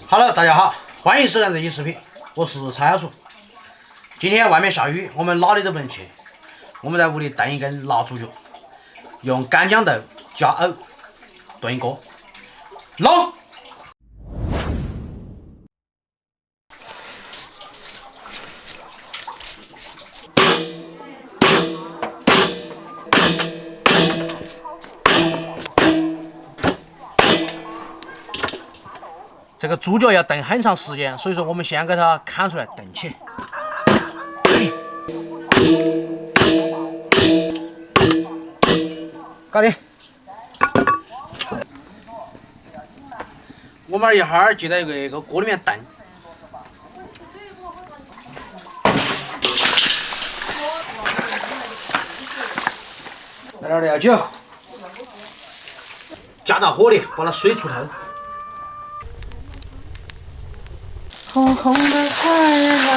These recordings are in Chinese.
Hello， 大家好，欢迎收看这期视频，我是蔡小叔。今天外面下雨，我们哪里都不能去，我们在屋里炖一根辣猪脚，用干豇豆加藕炖一锅，弄。这个猪脚要炖很长时间，所以说我们先给它砍出来炖起。搞定。我们一会儿就在这个锅里面炖。来点料酒，加到火里，把它水出透。红红的花儿啊，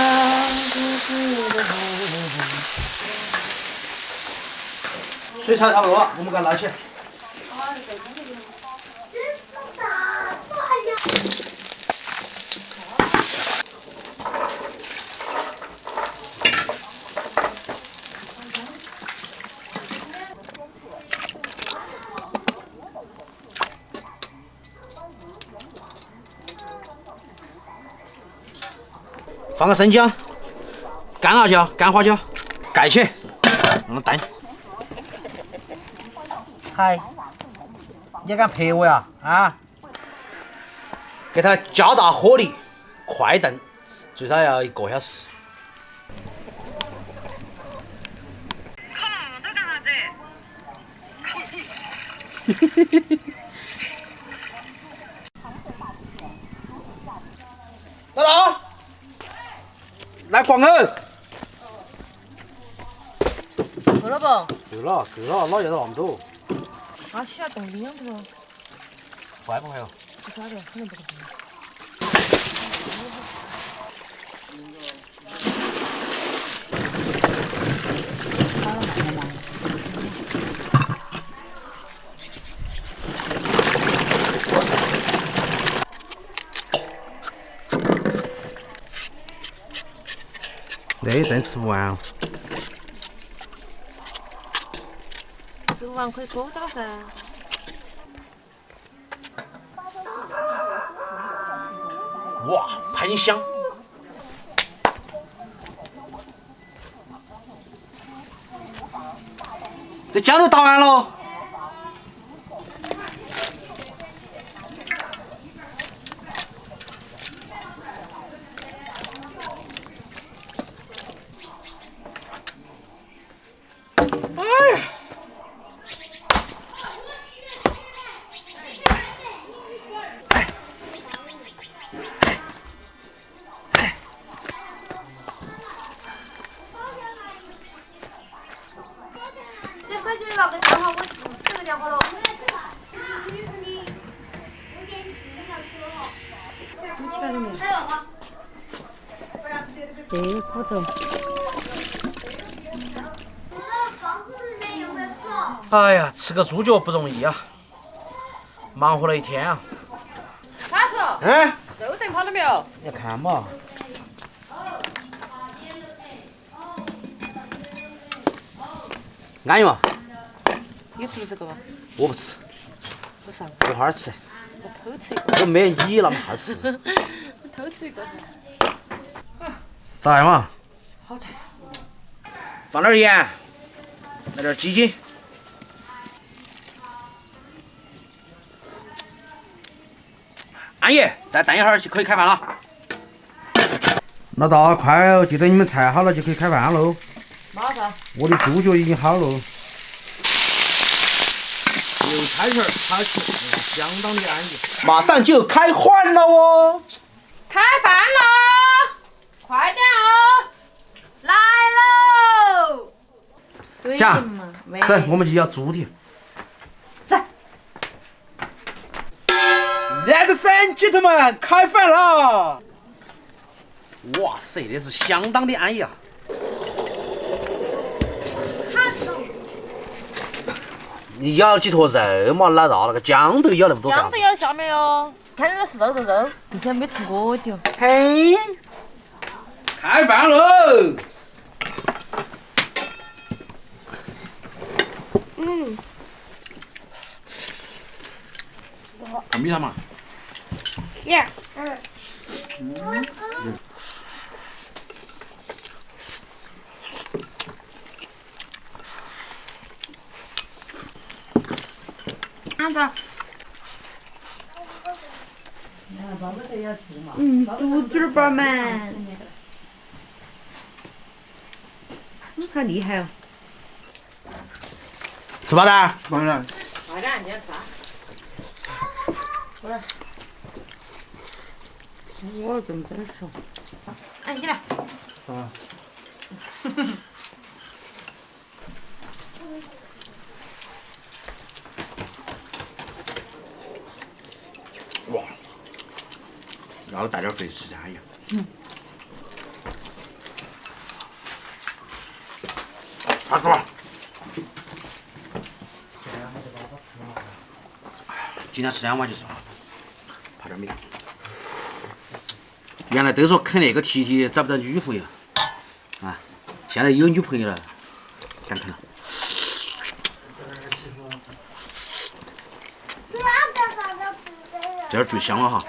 绿绿的红。水炒差不多了，我们给它捞起来。放个生姜、干辣椒、干花椒，盖起，让它炖。嗨，你敢拍我呀？啊！给它加大火力，快炖，最少要1个小时。这干啥子？老大，来广藕。够了不？够了，哪要那么多？那洗下冻冰箱头。坏不坏哦？不晓得，肯定不可能。好了，慢点嘛。那一顿吃不完哦。吃不完可以勾到噻。哇，喷香！这姜都打完了。哎呀！你手机那个电话，我4个电话了。怎么起来的没？对，苦头。哎呀，吃个猪脚不容易啊，忙活了一天啊。马头，嗯，肉炖好了没有？你看嘛。安逸嘛？你吃不吃这个嘛？我不吃，为啥？一会儿吃。我偷吃一个。我没你那么好吃。我偷吃一个。咋样嘛？好吃。放点盐，来点鸡精。安逸，再炖一会儿就可以开饭了。老大，快哦！就等你们菜好了就可以开饭喽。马上。我的猪脚已经好了。油菜馅儿炒起，相当的安逸。马上就开饭了哦！开饭喽！快点哦！来喽！下，走，我们就要猪蹄。走。Ladies and gentlemen，开饭了！哇塞，这是相当的安逸啊！你咬几坨肉嘛，老大那个姜都咬那么多干啥？姜都咬下面哦。看到是肉，以前没吃过的。嘿，开饭喽！看米汤嘛。耶。看着。猪嘴巴们，好厉害哦！吃饱了？当然，快点，你要吃啊！过来。我怎么在吃？哎，你来。啊，哇，然后带点肥吃加一样。差不多。今天吃2碗就是了，泡点米汤。原来都说啃那个提提找不到女朋友，啊，现在有女朋友了，敢啃了。这儿最香了哈。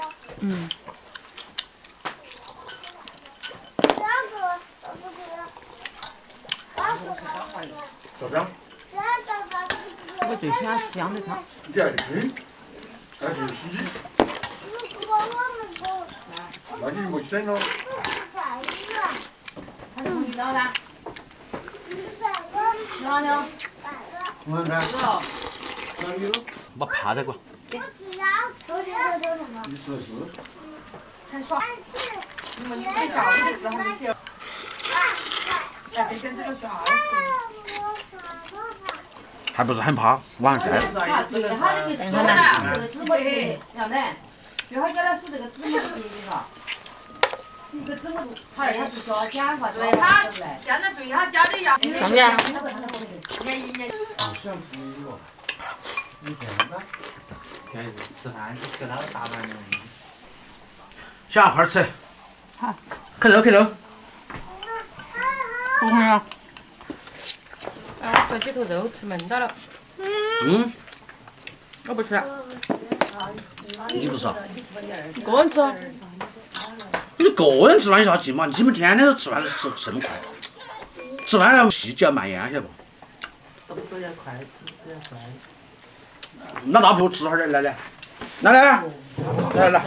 咋样？我最喜欢吃羊腿汤。你还听？还是司机？那你没整了？他是红烧的。哪里？我看看。有。哪里有？把趴这个。你试试。才爽。你们学校里的字还是写。在这边这个学校还不是很怕，晚上晒。他最好的就是说呢，这个字母题，杨磊，最好教他数这个字母题哈。一个字母，他那他是说简化，对他现在最好教的要。上面。好像不有。你看吧。看吃饭就吃个老大碗的。小杨快点吃。好。啃肉啃肉。我没有。哎，我吃几头肉吃闷到了。嗯。我不吃。你不吃啊？一个人吃。你个人吃饭有啥劲嘛？你们天天都吃饭吃这么快，吃饭要细嚼慢咽，晓得不？动作要快，姿势要帅。那大婆吃会儿来来来来来来，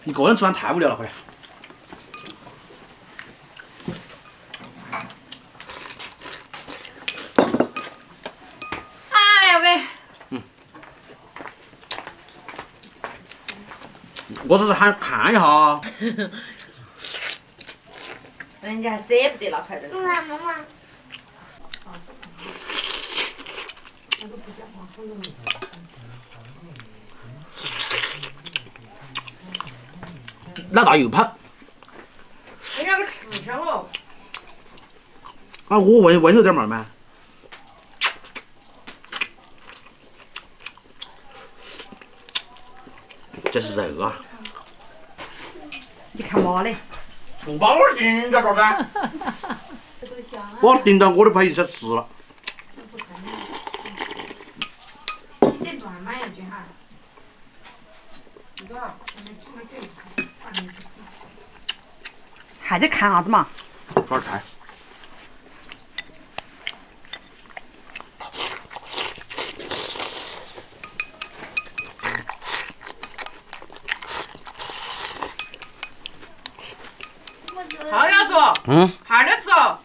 你个人吃饭太无聊了，快点。哎呀喂！我只是喊看一下。人家还舍不得那块肉。妈妈。老大又跑。人家个吃香哦。啊，我温柔点嘛嘛。这是肉啊！你看嘛嘞？把我盯着干啥子？我盯到我都不好意思吃了。你得断嘛，要卷哈。还得看啥子嘛？搞点菜。好要做，还得吃哦，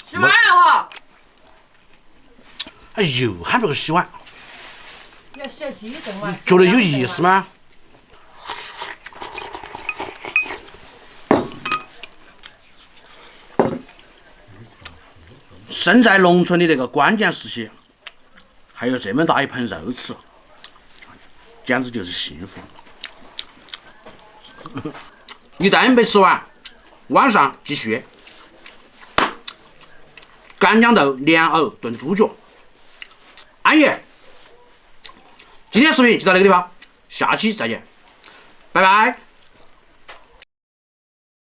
洗碗了哈。哎呦，喊这个洗碗，要洗鸡炖碗。觉得有意思吗？身在农村的那个关键时期，还有这么大一盆肉吃，简直就是幸福。一顿没吃完，晚上继续。干豇豆莲藕炖猪脚，安逸。今天视频就到这个地方，下期再见，拜拜。